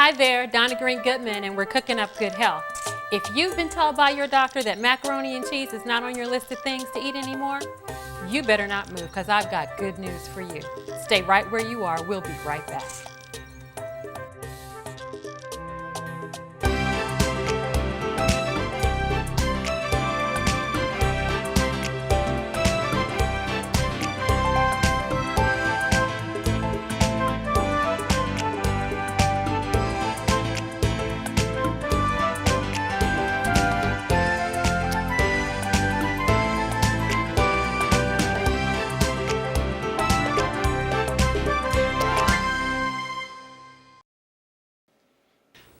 Hi there, Donna Green Goodman, and we're cooking up good health. If you've been told by your doctor that macaroni and cheese is not on your list of things to eat anymore, you better not move, because I've got good news for you. Stay right where you are. We'll be right back.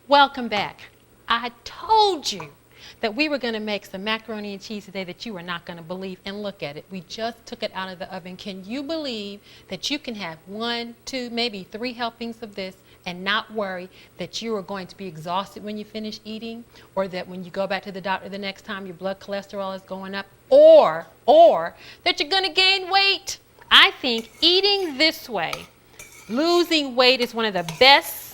Welcome back. I told you that we were going to make some macaroni and cheese today that you are not going to believe. And look at it. We just took it out of the oven. Can you believe that you can have 1, 2, maybe 3 helpings of this and not worry that you are going to be exhausted when you finish eating, or that when you go back to the doctor the next time your blood cholesterol is going up, or that you're going to gain weight? I think eating this way, losing weight, is one of the best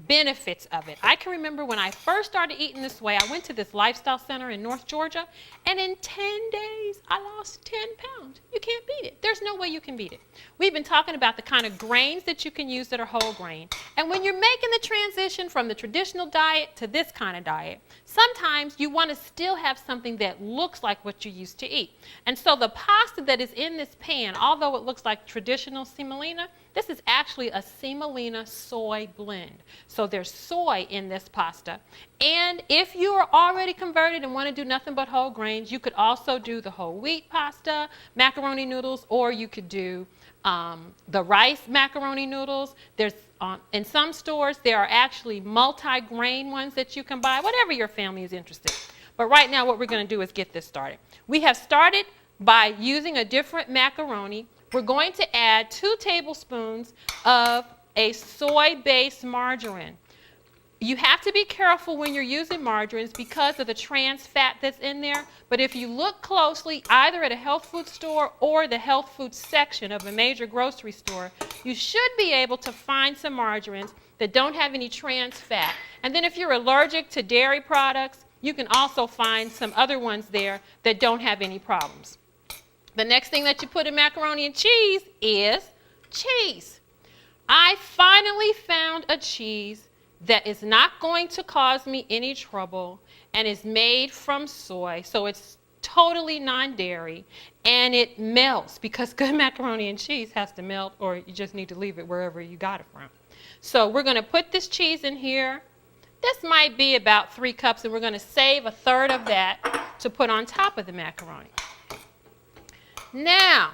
benefits of it. I can remember when I first started eating this way, I went to this lifestyle center in North Georgia, and in 10 days, I lost 10 pounds. You can't beat it. There's no way you can beat it. We've been talking about the kind of grains that you can use that are whole grain. And when you're making the transition from the traditional diet to this kind of diet, sometimes you want to still have something that looks like what you used to eat. And so the pasta that is in this pan, although it looks like traditional semolina, this is actually a semolina soy blend. So there's soy in this pasta. And if you are already converted and want to do nothing but whole grains, you could also do the whole wheat pasta, macaroni noodles, or you could do the rice macaroni noodles. There's in some stores, there are actually multi-grain ones that you can buy, whatever your family is interested. But right now, what we're going to do is get this started. We have started by using a different macaroni. We're going to add 2 tablespoons of a soy-based margarine. You have to be careful when you're using margarines because of the trans fat that's in there. But if you look closely, either at a health food store or the health food section of a major grocery store, you should be able to find some margarines that don't have any trans fat. And then if you're allergic to dairy products, you can also find some other ones there that don't have any problems. The next thing that you put in macaroni and cheese is cheese. I finally found a cheese that is not going to cause me any trouble and is made from soy, so it's totally non-dairy, and it melts, because good macaroni and cheese has to melt, or you just need to leave it wherever you got it from. So we're going to put this cheese in here. This might be about 3 cups, and we're going to save 1/3 of that to put on top of the macaroni. Now,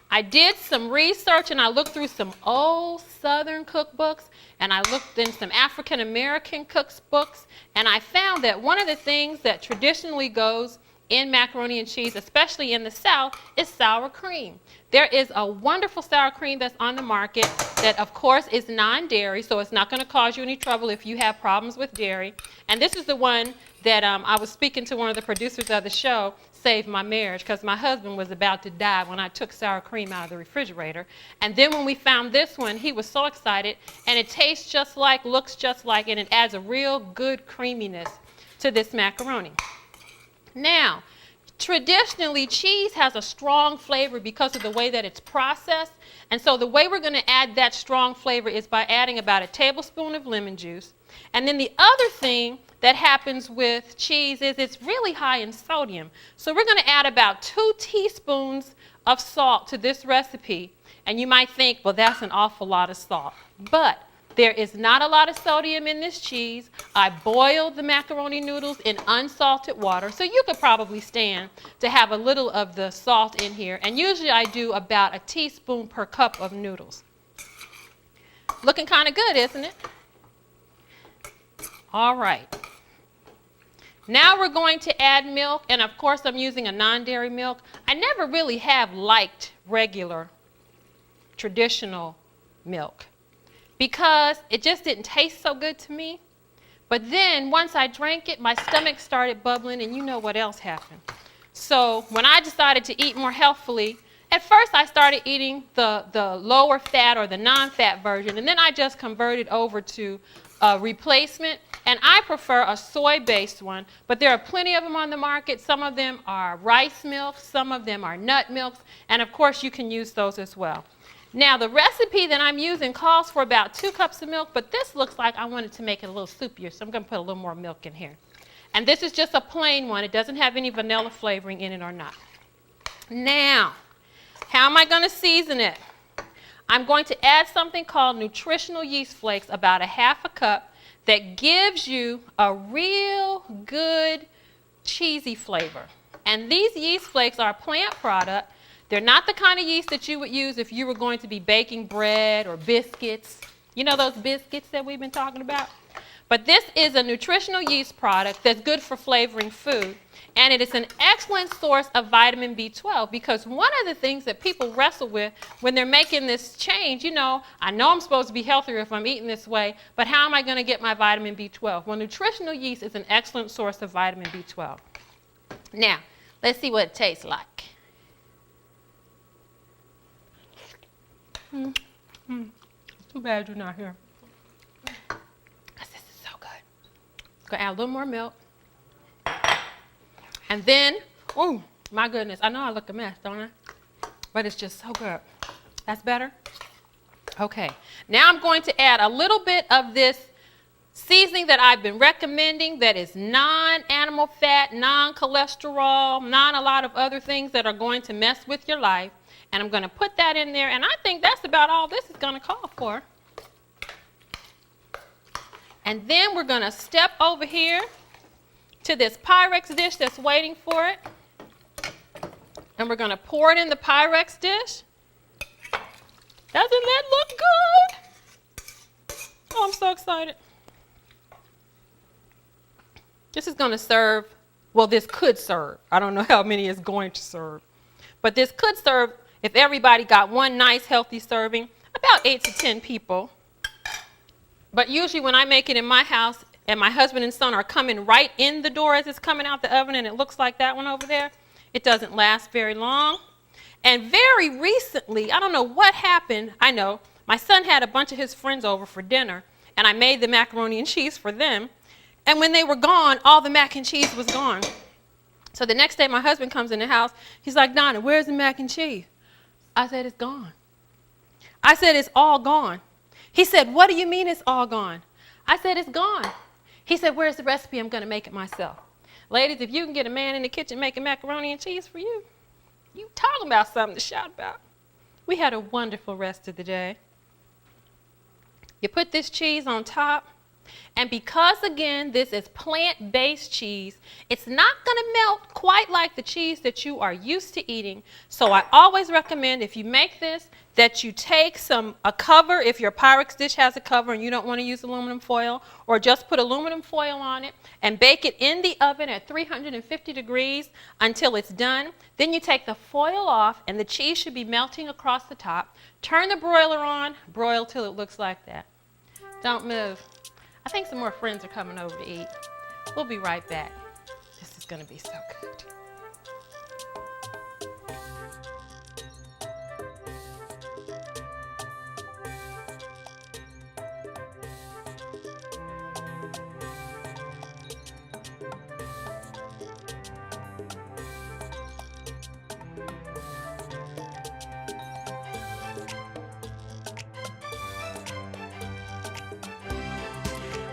I did some research, and I looked through some old Southern cookbooks, and I looked in some African American cookbooks, and I found that one of the things that traditionally goes in macaroni and cheese, especially in the South, is sour cream. There is a wonderful sour cream that's on the market that, of course, is non-dairy, so it's not going to cause you any trouble if you have problems with dairy. And this is the one that I was speaking to one of the producers of the show, saved my marriage, because my husband was about to die when I took sour cream out of the refrigerator. And then when we found this one, he was so excited, and it tastes just like, looks just like, and it adds a real good creaminess to this macaroni. Now, traditionally, cheese has a strong flavor because of the way that it's processed. And so the way we're going to add that strong flavor is by adding about 1 tablespoon of lemon juice. And then the other thing that happens with cheese is it's really high in sodium. So we're going to add about 2 teaspoons of salt to this recipe. And you might think, well, that's an awful lot of salt. But there is not a lot of sodium in this cheese. I boiled the macaroni noodles in unsalted water, so you could probably stand to have a little of the salt in here. And usually I do about 1 teaspoon per cup of noodles. Looking kind of good, isn't it? All right. Now we're going to add milk, and of course I'm using a non-dairy milk. I never really have liked regular, traditional milk, because it just didn't taste so good to me. But then once I drank it, my stomach started bubbling, and you know what else happened. So when I decided to eat more healthfully At first, I started eating the lower fat or the non-fat version, and then I just converted over to a replacement, and I prefer a soy-based one, but there are plenty of them on the market. Some of them are rice milks, some of them are nut milks, and of course you can use those as well. Now the recipe that I'm using calls for about 2 cups of milk, but this looks like I wanted to make it a little soupier, so I'm going to put a little more milk in here. And this is just a plain one. It doesn't have any vanilla flavoring in it or not. Now, how am I going to season it? I'm going to add something called nutritional yeast flakes, about 1/2 cup, that gives you a real good cheesy flavor. And these yeast flakes are a plant product. They're not the kind of yeast that you would use if you were going to be baking bread or biscuits. You know those biscuits that we've been talking about? But this is a nutritional yeast product that's good for flavoring food. And it is an excellent source of vitamin B12, because one of the things that people wrestle with when they're making this change, you know I'm supposed to be healthier if I'm eating this way, but how am I going to get my vitamin B12? Well, nutritional yeast is an excellent source of vitamin B12. Now, let's see what it tastes like. Too bad you're not here. This is so good. I'm going to add a little more milk. And then, oh my goodness, I know I look a mess, don't I? But it's just so good. That's better? Okay, now I'm going to add a little bit of this seasoning that I've been recommending that is non-animal fat, non-cholesterol, not a lot of other things that are going to mess with your life. And I'm going to put that in there, and I think that's about all this is going to call for. And then we're going to step over here to this Pyrex dish that's waiting for it. And we're going to pour it in the Pyrex dish. Doesn't that look good? Oh, I'm so excited. This is going to serve, well, this could serve. I don't know how many it's going to serve. But this could serve, if everybody got one nice healthy serving, about 8 to 10 people. But usually when I make it in my house, and my husband and son are coming right in the door as it's coming out the oven, and it looks like that one over there, it doesn't last very long. And very recently, I don't know what happened, I know, my son had a bunch of his friends over for dinner, and I made the macaroni and cheese for them. And when they were gone, all the mac and cheese was gone. So the next day my husband comes in the house, he's like, Donna, where's the mac and cheese? I said, it's gone. I said, it's all gone. He said, what do you mean it's all gone? I said, it's gone. He said, where's the recipe? I'm going to make it myself. Ladies, if you can get a man in the kitchen making macaroni and cheese for you, you talking about something to shout about. We had a wonderful rest of the day. You put this cheese on top, and because, again, this is plant-based cheese, it's not going to melt quite like the cheese that you are used to eating. So I always recommend, if you make this, that you take a cover, if your Pyrex dish has a cover and you don't want to use aluminum foil, or just put aluminum foil on it and bake it in the oven at 350 degrees until it's done. Then you take the foil off, and the cheese should be melting across the top. Turn the broiler on, broil till it looks like that. Don't move. I think some more friends are coming over to eat. We'll be right back. This is going to be so good.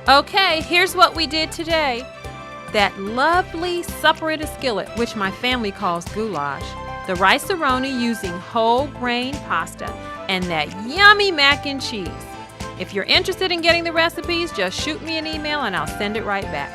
Okay, here's what we did today. That lovely supper in a skillet, which my family calls goulash, the rice-a-roni using whole grain pasta, and that yummy mac and cheese. If you're interested in getting the recipes, just shoot me an email and I'll send it right back.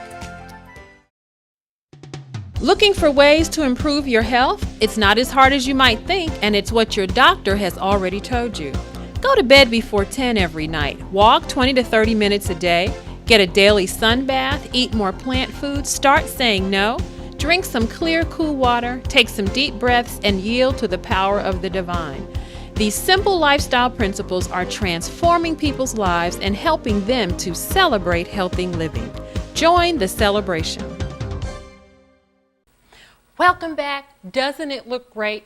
Looking for ways to improve your health? It's not as hard as you might think, and it's what your doctor has already told you. Go to bed before 10 every night. Walk 20 to 30 minutes a day. Get a daily sun bath, eat more plant foods, start saying no, drink some clear, cool water, take some deep breaths, and yield to the power of the divine. These simple lifestyle principles are transforming people's lives and helping them to celebrate healthy living. Join the celebration. Welcome back. Doesn't it look great?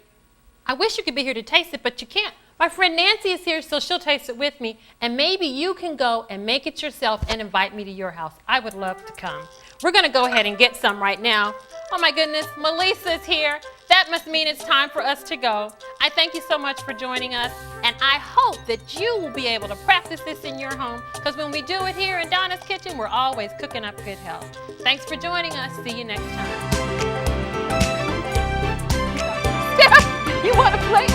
I wish you could be here to taste it, but you can't. My friend Nancy is here, so she'll taste it with me. And maybe you can go and make it yourself and invite me to your house. I would love to come. We're going to go ahead and get some right now. Oh my goodness, Melissa's here. That must mean it's time for us to go. I thank you so much for joining us. And I hope that you will be able to practice this in your home. Because when we do it here in Donna's Kitchen, we're always cooking up good health. Thanks for joining us. See you next time. You want to play?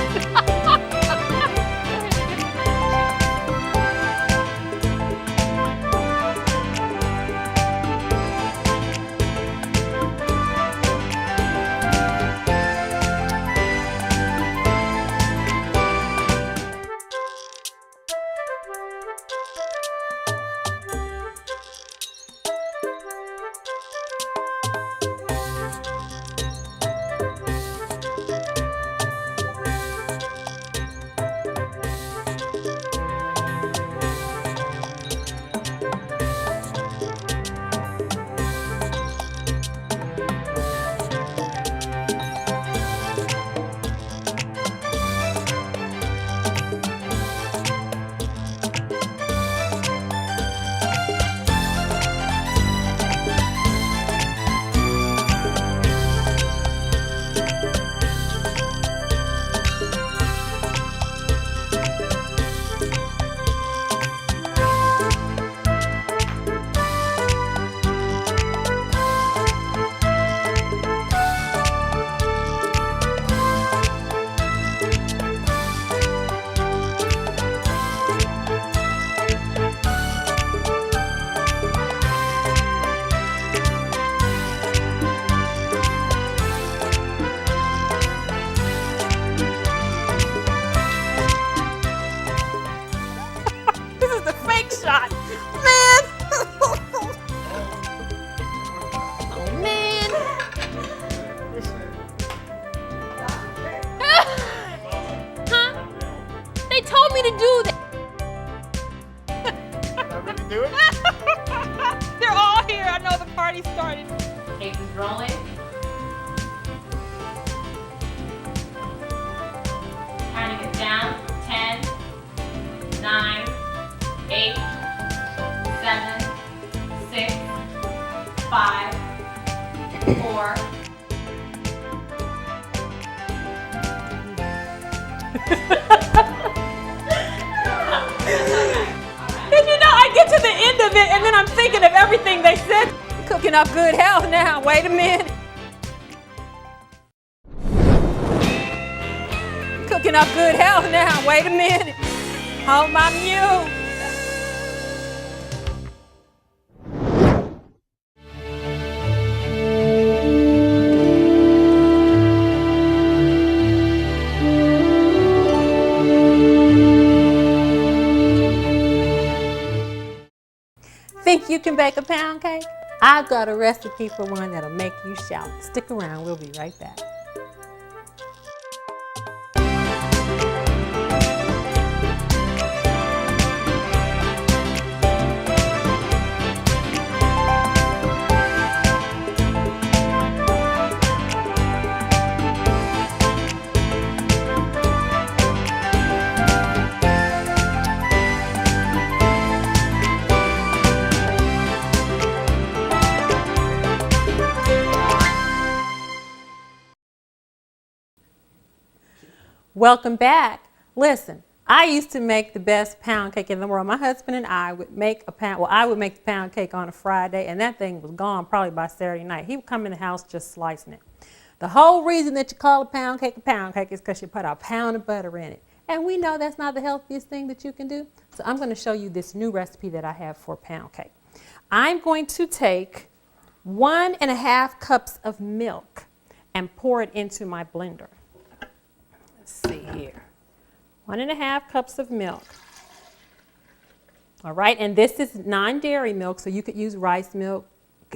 Rolling. Turning it down. 10, 9, 8, 7, 6, 5, 4. Did you know I get to the end of it and then I'm thinking of everything they said? Cooking up good health now. Wait a minute. Cooking up good health now. Wait a minute. Hold my mule. Think you can bake a pound cake? I've got a recipe for one that'll make you shout. Stick around, we'll be right back. Welcome back. Listen, I used to make the best pound cake in the world. My husband and I would make I would make the pound cake on a Friday, and that thing was gone probably by Saturday night. He would come in the house just slicing it. The whole reason that you call a pound cake is because you put a pound of butter in it. And we know that's not the healthiest thing that you can do. So I'm going to show you this new recipe that I have for pound cake. I'm going to take 1.5 cups of milk and pour it into my blender. See here, 1.5 cups of milk. All right, and this is non-dairy milk, so you could use rice milk,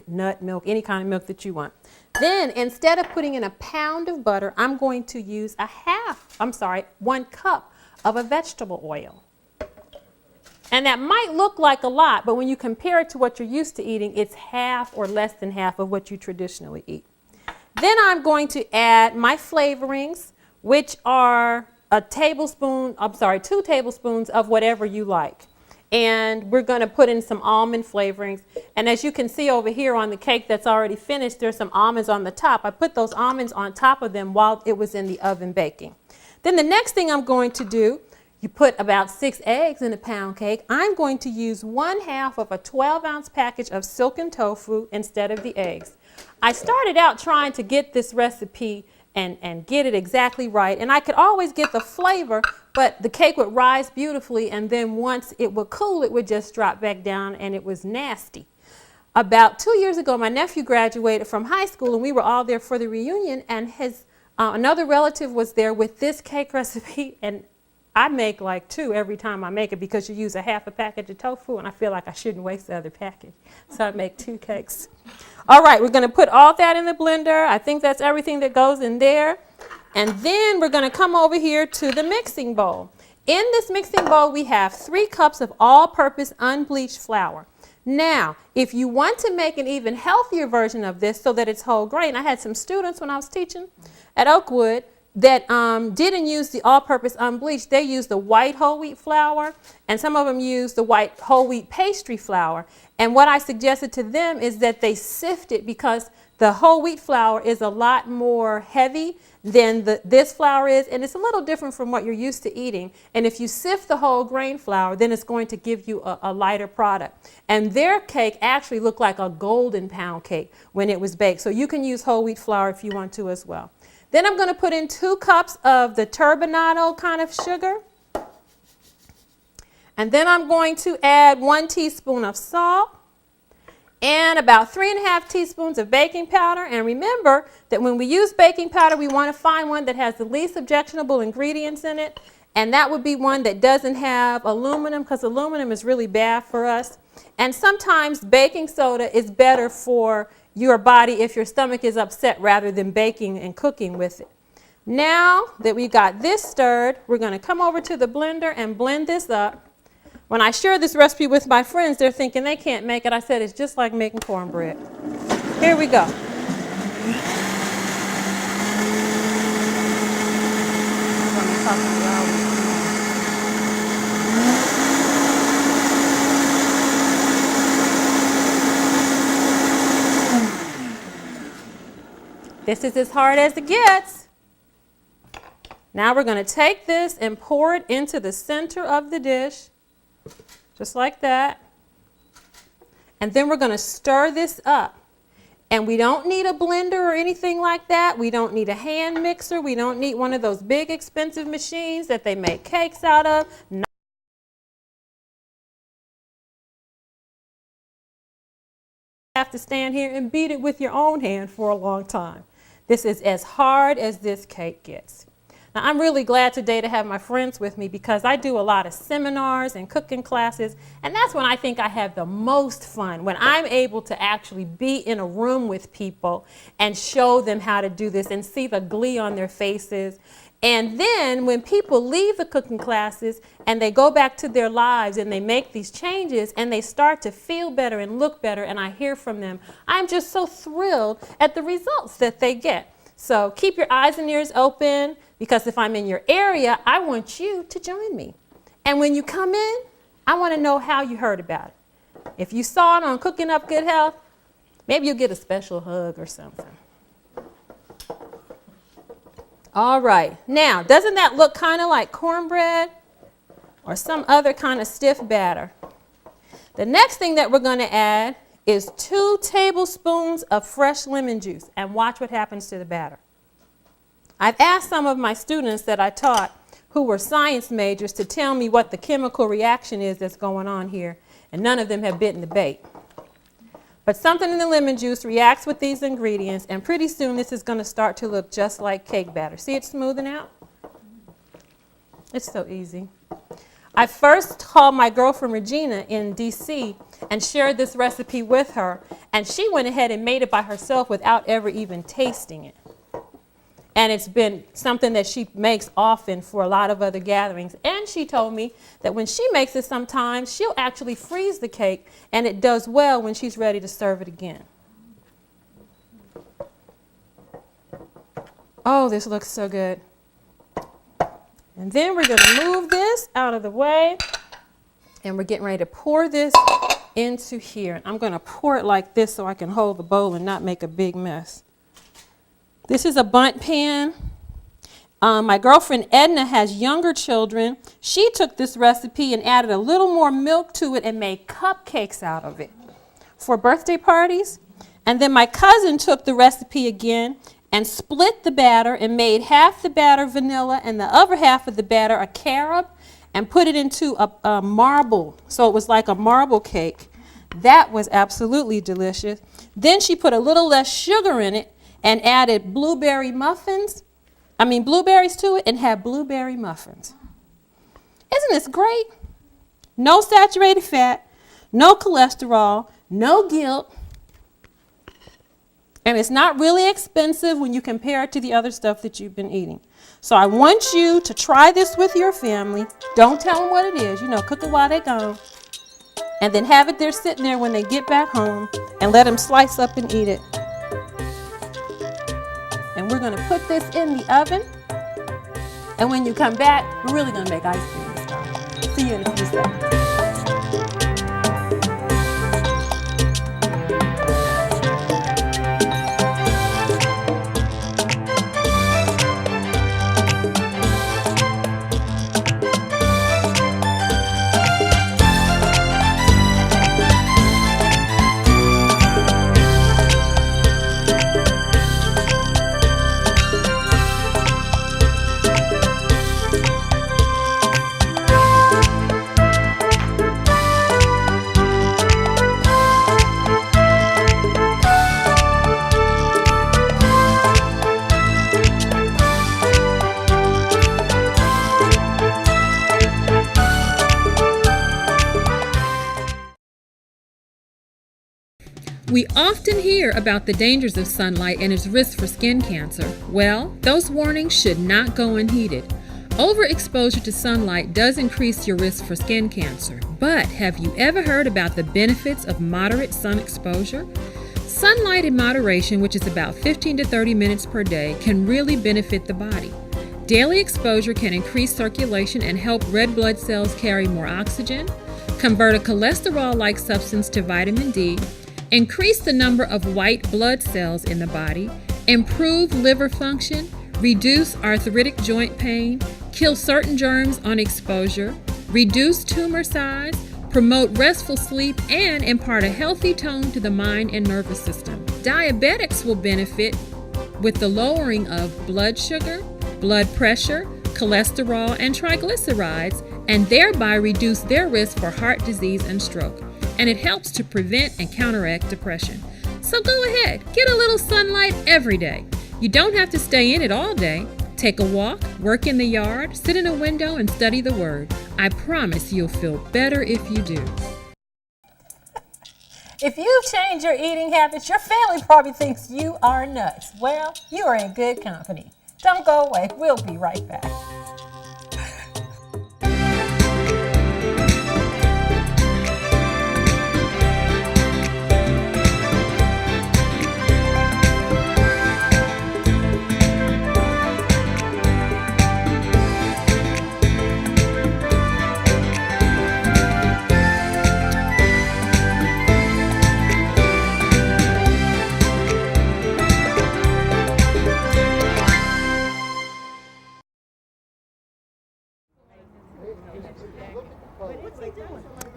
nut milk, any kind of milk that you want. Then instead of putting in a pound of butter, I'm going to use 1 cup of a vegetable oil. And that might look like a lot, but when you compare it to what you're used to eating, it's half or less than half of what you traditionally eat. Then I'm going to add my flavorings, which are a tablespoon, I'm sorry, 2 tablespoons of whatever you like. And we're going to put in some almond flavorings. And as you can see over here on the cake that's already finished, there's some almonds on the top. I put those almonds on top of them while it was in the oven baking. Then the next thing I'm going to do, you put about 6 eggs in a pound cake. I'm going to use 1/2 of a 12-ounce package of silken tofu instead of the eggs. I started out trying to get this recipe and get it exactly right. And I could always get the flavor, but the cake would rise beautifully, and then once it would cool, it would just drop back down, and it was nasty. About 2 years ago, my nephew graduated from high school, and we were all there for the reunion, and his another relative was there with this cake recipe, and I make like 2 every time I make it because you use a 1/2 a package of tofu, and I feel like I shouldn't waste the other package. So I make 2 cakes. All right, we're going to put all that in the blender. I think that's everything that goes in there. And then we're going to come over here to the mixing bowl. In this mixing bowl, we have 3 cups of all-purpose unbleached flour. Now, if you want to make an even healthier version of this so that it's whole grain, I had some students when I was teaching at Oakwood that didn't use the all-purpose unbleached. They used the white whole wheat flour, and some of them used the white whole wheat pastry flour. And what I suggested to them is that they sift it, because the whole wheat flour is a lot more heavy than this flour is, and it's a little different from what you're used to eating. And if you sift the whole grain flour, then it's going to give you a lighter product. And their cake actually looked like a golden pound cake when it was baked. So you can use whole wheat flour if you want to as well. Then I'm going to put in 2 cups of the turbinado kind of sugar. And then I'm going to add 1 teaspoon of salt and about 3½ teaspoons of baking powder. And remember that when we use baking powder, we want to find one that has the least objectionable ingredients in it. And that would be one that doesn't have aluminum, because aluminum is really bad for us. And sometimes baking soda is better for your body if your stomach is upset, rather than baking and cooking with it. Now that we've got this stirred, we're going to come over to the blender and blend this up. When I share this recipe with my friends, they're thinking they can't make it. I said it's just like making cornbread. Here we go. This is as hard as it gets. Now we're going to take this and pour it into the center of the dish, just like that. And then we're going to stir this up. And we don't need a blender or anything like that. We don't need a hand mixer. We don't need one of those big expensive machines that they make cakes out of. You have to stand here and beat it with your own hand for a long time. This is as hard as this cake gets. Now, I'm really glad today to have my friends with me, because I do a lot of seminars and cooking classes, and that's when I think I have the most fun, when I'm able to actually be in a room with people and show them how to do this and see the glee on their faces. And then when people leave the cooking classes and they go back to their lives and they make these changes and they start to feel better and look better, and I hear from them, I'm just so thrilled at the results that they get. So keep your eyes and ears open, because if I'm in your area, I want you to join me. And when you come in, I want to know how you heard about it. If you saw it on Cooking Up Good Health, maybe you'll get a special hug or something. All right. Now, doesn't that look kind of like cornbread or some other kind of stiff batter? The next thing that we're going to add is 2 tablespoons of fresh lemon juice, and watch what happens to the batter. I've asked some of my students that I taught who were science majors to tell me what the chemical reaction is that's going on here, and none of them have bitten the bait. But something in the lemon juice reacts with these ingredients, and pretty soon this is going to start to look just like cake batter. See it smoothing out? It's so easy. I first called my girlfriend Regina in D.C. and shared this recipe with her, and she went ahead and made it by herself without ever even tasting it. And it's been something that she makes often for a lot of other gatherings. And she told me that when she makes it sometimes, she'll actually freeze the cake, and it does well when she's ready to serve it again. Oh, this looks so good. And then we're gonna move this out of the way, and we're getting ready to pour this into here. And I'm gonna pour it like this so I can hold the bowl and not make a big mess. This is a bundt pan. My girlfriend Edna has younger children. She took this recipe and added a little more milk to it and made cupcakes out of it for birthday parties. And then my cousin took the recipe again and split the batter and made half the batter vanilla and the other half of the batter a carob and put it into a marble. So it was like a marble cake. That was absolutely delicious. Then she put a little less sugar in it and added blueberries to it and had blueberry muffins. Isn't this great? No saturated fat, no cholesterol, no guilt. And it's not really expensive when you compare it to the other stuff that you've been eating. So I want you to try this with your family. Don't tell them what it is. You know, cook it while they're gone. And then have it there sitting there when they get back home and let them slice up and eat it. And we're going to put this in the oven. And when you come back, we're really going to make ice cream this time. See you in a few seconds. We often hear about the dangers of sunlight and its risks for skin cancer. Well, those warnings should not go unheeded. Overexposure to sunlight does increase your risk for skin cancer, but have you ever heard about the benefits of moderate sun exposure? Sunlight in moderation, which is about 15 to 30 minutes per day, can really benefit the body. Daily exposure can increase circulation and help red blood cells carry more oxygen, convert a cholesterol-like substance to vitamin D, increase the number of white blood cells in the body, improve liver function, reduce arthritic joint pain, kill certain germs on exposure, reduce tumor size, promote restful sleep, and impart a healthy tone to the mind and nervous system. Diabetics will benefit with the lowering of blood sugar, blood pressure, cholesterol, and triglycerides, and thereby reduce their risk for heart disease and stroke. And it helps to prevent and counteract depression. So go ahead, get a little sunlight every day. You don't have to stay in it all day. Take a walk, work in the yard, sit in a window, and study the Word. I promise you'll feel better if you do. If you change your eating habits, your family probably thinks you are nuts. Well, you are in good company. Don't go away. We'll be right back.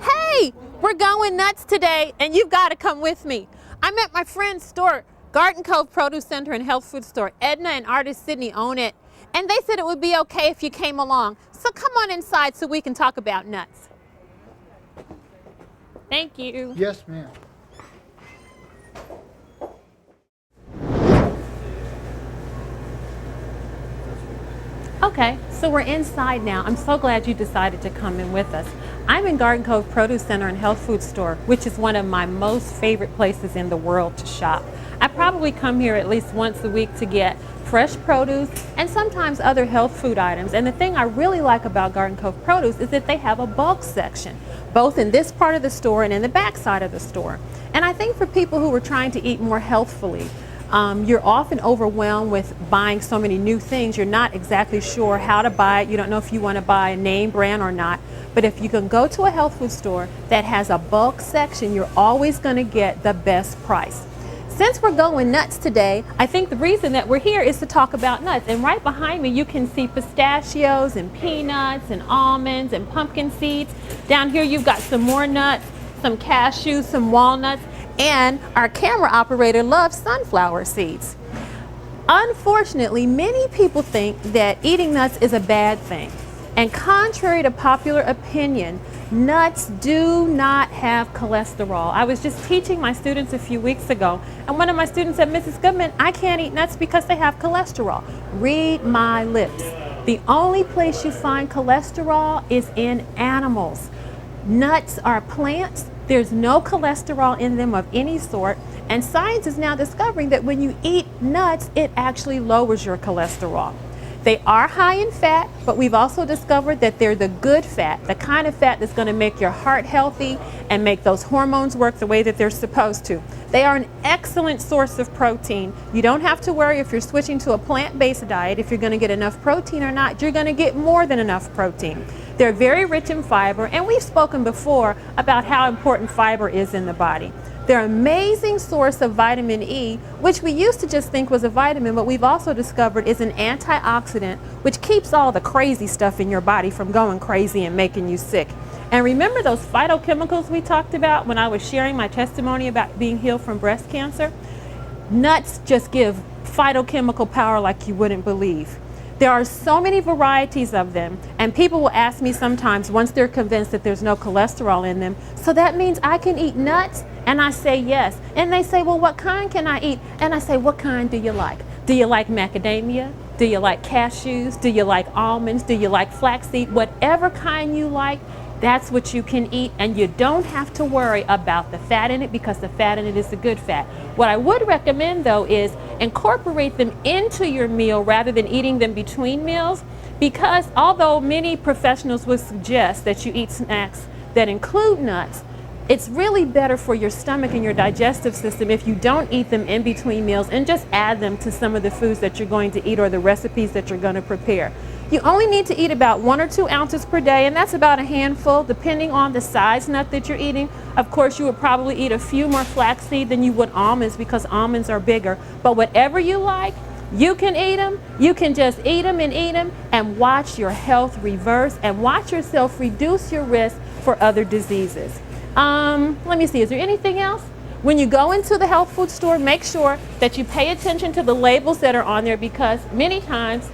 Hey, we're going nuts today, and you've got to come with me. I'm at my friend's store, Garden Cove Produce Center and Health Food Store. Edna and artist Sydney own it, and they said it would be okay if you came along. So come on inside so we can talk about nuts. Thank you. Yes, ma'am. Okay, so we're inside now. I'm so glad you decided to come in with us. I'm in Garden Cove Produce Center and Health Food Store, which is one of my most favorite places in the world to shop. I probably come here at least once a week to get fresh produce and sometimes other health food items. And the thing I really like about Garden Cove Produce is that they have a bulk section, both in this part of the store and in the back side of the store. And I think for people who are trying to eat more healthfully, You're often overwhelmed with buying so many new things. You're not exactly sure how to buy it. You don't know if you want to buy a name brand or not. But if you can go to a health food store that has a bulk section, you're always going to get the best price. Since we're going nuts today, I think the reason that we're here is to talk about nuts. And right behind me, you can see pistachios and peanuts and almonds and pumpkin seeds. Down here, you've got some more nuts, some cashews, some walnuts, and our camera operator loves sunflower seeds. Unfortunately, many people think that eating nuts is a bad thing. And contrary to popular opinion, nuts do not have cholesterol. I was just teaching my students a few weeks ago, and one of my students said, Mrs. Goodman, I can't eat nuts because they have cholesterol. Read my lips. The only place you find cholesterol is in animals. Nuts are plants. There's no cholesterol in them of any sort, and science is now discovering that when you eat nuts, it actually lowers your cholesterol. They are high in fat, but we've also discovered that they're the good fat, the kind of fat that's going to make your heart healthy and make those hormones work the way that they're supposed to. They are an excellent source of protein. You don't have to worry if you're switching to a plant-based diet if you're going to get enough protein or not. You're going to get more than enough protein. They're very rich in fiber, and we've spoken before about how important fiber is in the body. They're an amazing source of vitamin E, which we used to just think was a vitamin, but we've also discovered is an antioxidant, which keeps all the crazy stuff in your body from going crazy and making you sick. And remember those phytochemicals we talked about when I was sharing my testimony about being healed from breast cancer? Nuts just give phytochemical power like you wouldn't believe. There are so many varieties of them, and people will ask me sometimes once they're convinced that there's no cholesterol in them, so that means I can eat nuts? And I say yes. And they say, well, what kind can I eat? And I say, what kind do you like? Do you like macadamia? Do you like cashews? Do you like almonds? Do you like flaxseed? Whatever kind you like, that's what you can eat, and you don't have to worry about the fat in it because the fat in it is the good fat. What I would recommend though is incorporate them into your meal rather than eating them between meals, because although many professionals would suggest that you eat snacks that include nuts, it's really better for your stomach and your digestive system if you don't eat them in between meals and just add them to some of the foods that you're going to eat or the recipes that you're going to prepare. You only need to eat about 1 or 2 ounces per day, and that's about a handful depending on the size nut that you're eating. Of course, you would probably eat a few more flaxseed than you would almonds because almonds are bigger. But whatever you like, you can eat them. You can just eat them and watch your health reverse and watch yourself reduce your risk for other diseases. Let me see, is there anything else? When you go into the health food store, make sure that you pay attention to the labels that are on there, because many times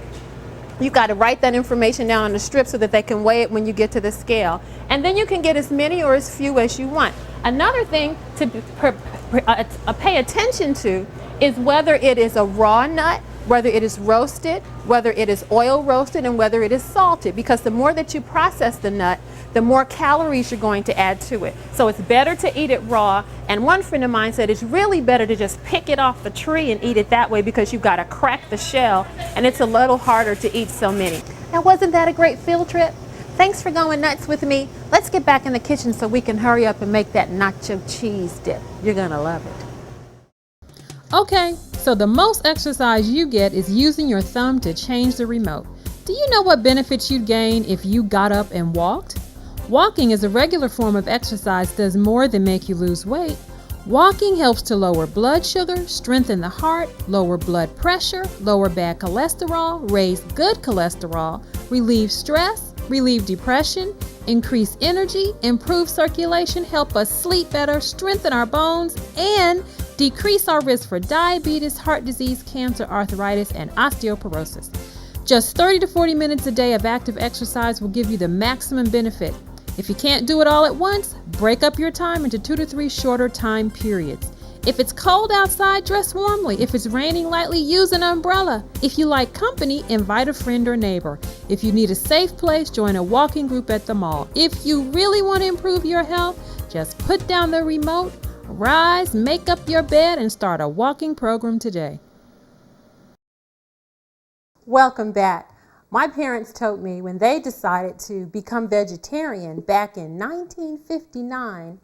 you've got to write that information down on the strip so that they can weigh it when you get to the scale. And then you can get as many or as few as you want. Another thing to pay attention to is whether it is a raw nut, whether it is roasted, whether it is oil roasted, and whether it is salted, because the more that you process the nut, the more calories you're going to add to it. So it's better to eat it raw. And one friend of mine said it's really better to just pick it off the tree and eat it that way, because you've got to crack the shell and it's a little harder to eat so many. Now, wasn't that a great field trip? Thanks for going nuts with me. Let's get back in the kitchen so we can hurry up and make that nacho cheese dip. You're gonna love it. Okay, so the most exercise you get is using your thumb to change the remote. Do you know what benefits you'd gain if you got up and walked? Walking as a regular form of exercise does more than make you lose weight. Walking helps to lower blood sugar, strengthen the heart, lower blood pressure, lower bad cholesterol, raise good cholesterol, relieve stress, relieve depression, increase energy, improve circulation, help us sleep better, strengthen our bones, and decrease our risk for diabetes, heart disease, cancer, arthritis, and osteoporosis. Just 30 to 40 minutes a day of active exercise will give you the maximum benefit. If you can't do it all at once, break up your time into 2 to 3 shorter time periods. If it's cold outside, dress warmly. If it's raining lightly, use an umbrella. If you like company, invite a friend or neighbor. If you need a safe place, join a walking group at the mall. If you really want to improve your health, just put down the remote, rise, make up your bed, and start a walking program today. Welcome back. My parents told me when they decided to become vegetarian back in 1959,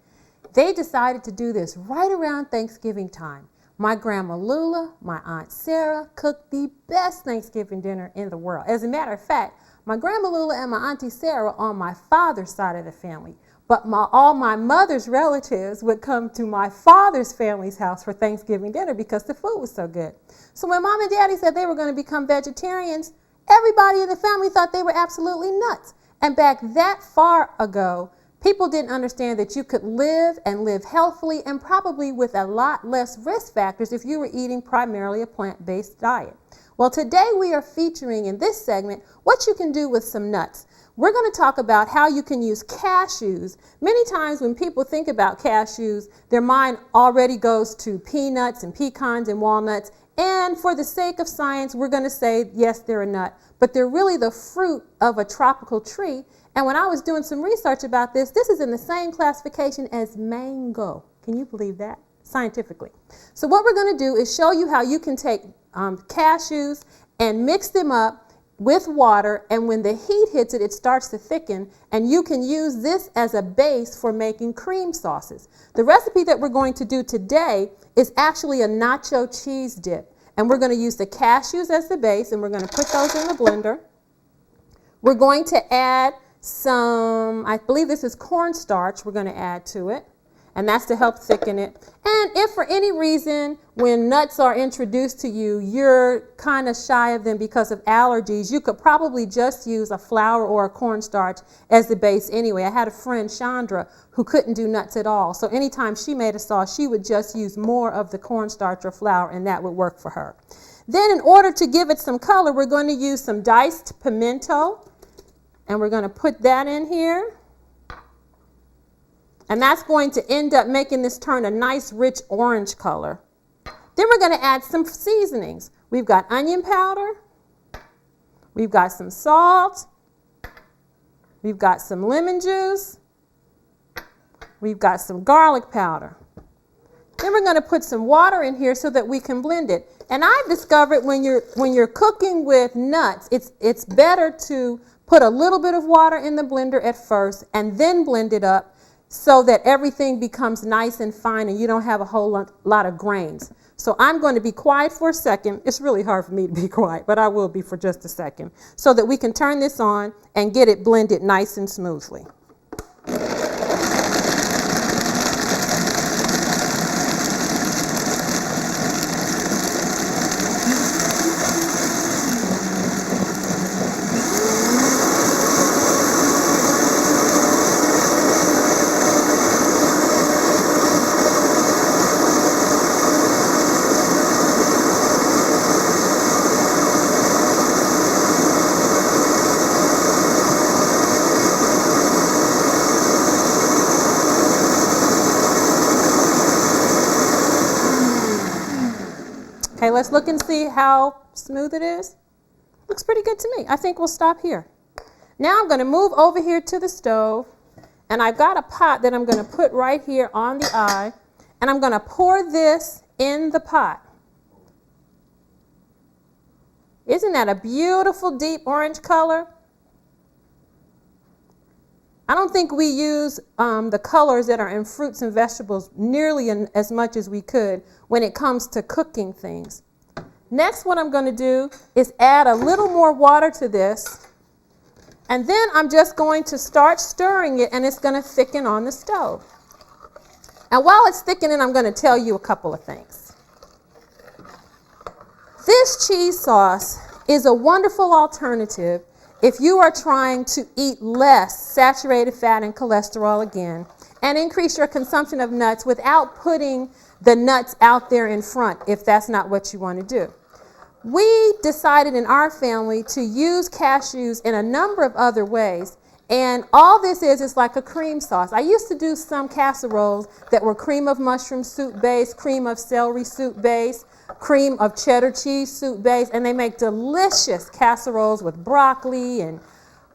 they decided to do this right around Thanksgiving time. My grandma Lula, my Aunt Sarah cooked the best Thanksgiving dinner in the world. As a matter of fact, my grandma Lula and my Auntie Sarah on my father's side of the family. But all my mother's relatives would come to my father's family's house for Thanksgiving dinner because the food was so good. So when Mom and Daddy said they were going to become vegetarians, everybody in the family thought they were absolutely nuts. And back that far ago, people didn't understand that you could live and live healthfully and probably with a lot less risk factors if you were eating primarily a plant-based diet. Well, today we are featuring in this segment what you can do with some nuts. We're going to talk about how you can use cashews. Many times when people think about cashews, their mind already goes to peanuts and pecans and walnuts. And for the sake of science, we're going to say, yes, they're a nut, but they're really the fruit of a tropical tree. And when I was doing some research about this is in the same classification as mango. Can you believe that? Scientifically. So what we're going to do is show you how you can take cashews and mix them up with water, and when the heat hits it, it starts to thicken, and you can use this as a base for making cream sauces. The recipe that we're going to do today is actually a nacho cheese dip, and we're going to use the cashews as the base, and we're going to put those in the blender. We're going to add some, I believe this is cornstarch we're going to add to it, and that's to help thicken it. And if for any reason when nuts are introduced to you, you're kind of shy of them because of allergies, you could probably just use a flour or a cornstarch as the base anyway. I had a friend, Chandra, who couldn't do nuts at all. So anytime she made a sauce, she would just use more of the cornstarch or flour, and that would work for her. Then in order to give it some color, we're going to use some diced pimento, and we're going to put that in here. And that's going to end up making this turn a nice rich orange color. Then we're going to add some seasonings. We've got onion powder. We've got some salt. We've got some lemon juice. We've got some garlic powder. Then we're going to put some water in here so that we can blend it. And I've discovered when you're cooking with nuts, it's better to put a little bit of water in the blender at first and then blend it up, so that everything becomes nice and fine and you don't have a whole lot of grains. So I'm going to be quiet for a second. It's really hard for me to be quiet, but I will be for just a second, so that we can turn this on and get it blended nice and smoothly. Okay, let's look and see how smooth it is. Looks pretty good to me. I think we'll stop here. Now I'm going to move over here to the stove, and I've got a pot that I'm going to put right here on the eye, and I'm going to pour this in the pot. Isn't that a beautiful deep orange color? I don't think we use the colors that are in fruits and vegetables nearly as much as we could when it comes to cooking things. Next, what I'm going to do is add a little more water to this, and then I'm just going to start stirring it, and it's going to thicken on the stove. And while it's thickening, I'm going to tell you a couple of things. This cheese sauce is a wonderful alternative if you are trying to eat less saturated fat and cholesterol again, and increase your consumption of nuts without putting the nuts out there in front, if that's not what you want to do. We decided in our family to use cashews in a number of other ways, and all this is like a cream sauce. I used to do some casseroles that were cream of mushroom soup base, cream of celery soup base, cream of cheddar cheese soup base, and they make delicious casseroles with broccoli and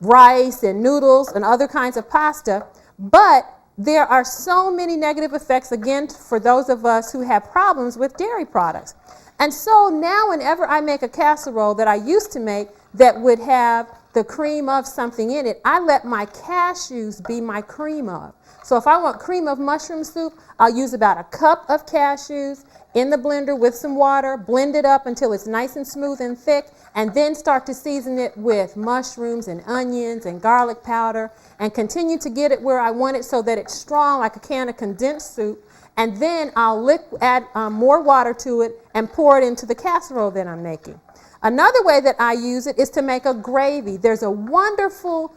rice and noodles and other kinds of pasta. But there are so many negative effects, again, for those of us who have problems with dairy products. And so now whenever I make a casserole that I used to make that would have the cream of something in it, I let my cashews be my cream of. So if I want cream of mushroom soup, I'll use about a cup of cashews in the blender with some water, blend it up until it's nice and smooth and thick, and then start to season it with mushrooms and onions and garlic powder, and continue to get it where I want it so that it's strong like a can of condensed soup. And then I'll add more water to it and pour it into the casserole that I'm making. Another way that I use it is to make a gravy. There's a wonderful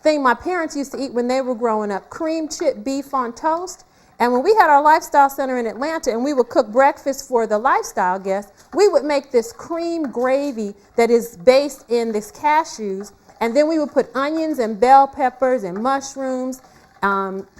thing my parents used to eat when they were growing up, cream chip beef on toast. And when we had our lifestyle center in Atlanta and we would cook breakfast for the lifestyle guests, we would make this cream gravy that is based in these cashews. And then we would put onions and bell peppers and mushrooms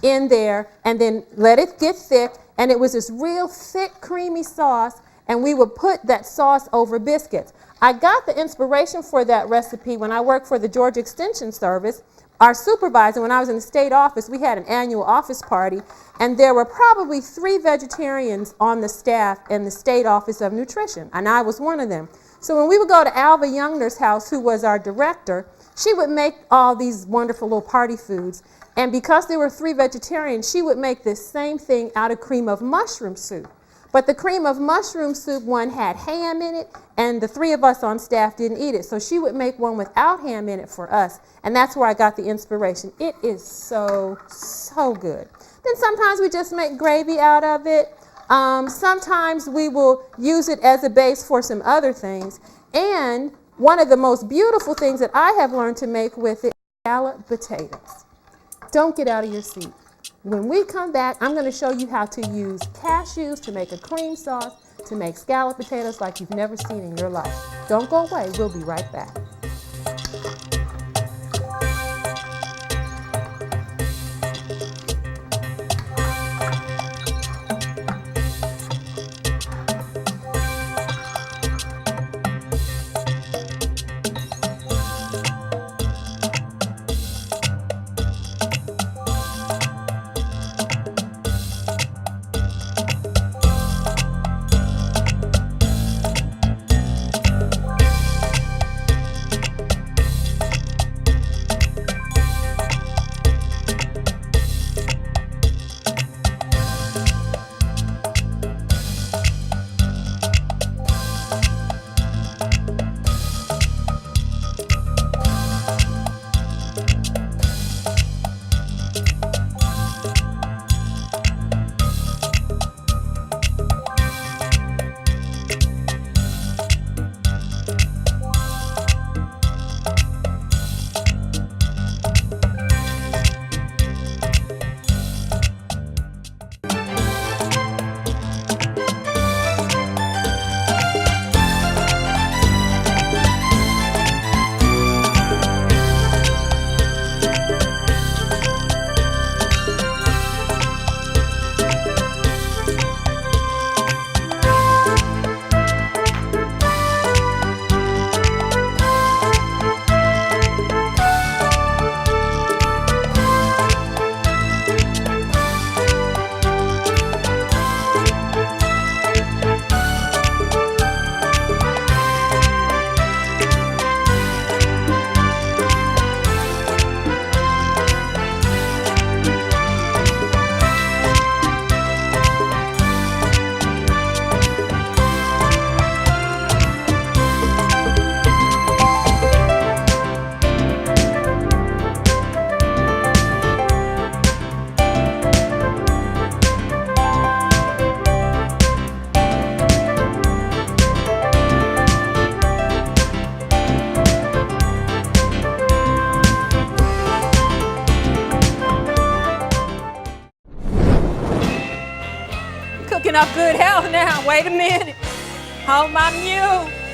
in there and then let it get thick. And it was this real thick, creamy sauce. And we would put that sauce over biscuits. I got the inspiration for that recipe when I worked for the Georgia Extension Service. Our supervisor, when I was in the state office, we had an annual office party, and there were probably 3 vegetarians on the staff in the state office of nutrition, and I was one of them. So when we would go to Alva Youngner's house, who was our director, she would make all these wonderful little party foods. And because there were 3 vegetarians, she would make this same thing out of cream of mushroom soup. But the cream of mushroom soup one had ham in it, and the 3 of us on staff didn't eat it. So she would make one without ham in it for us, and that's where I got the inspiration. It is so, so good. Then sometimes we just make gravy out of it. Sometimes we will use it as a base for some other things. And one of the most beautiful things that I have learned to make with it is scalloped potatoes. Don't get out of your seat. When we come back, I'm going to show you how to use cashews to make a cream sauce, to make scalloped potatoes like you've never seen in your life. Don't go away. We'll be right back. Cooking up good health now. Wait a minute. Hold my mule.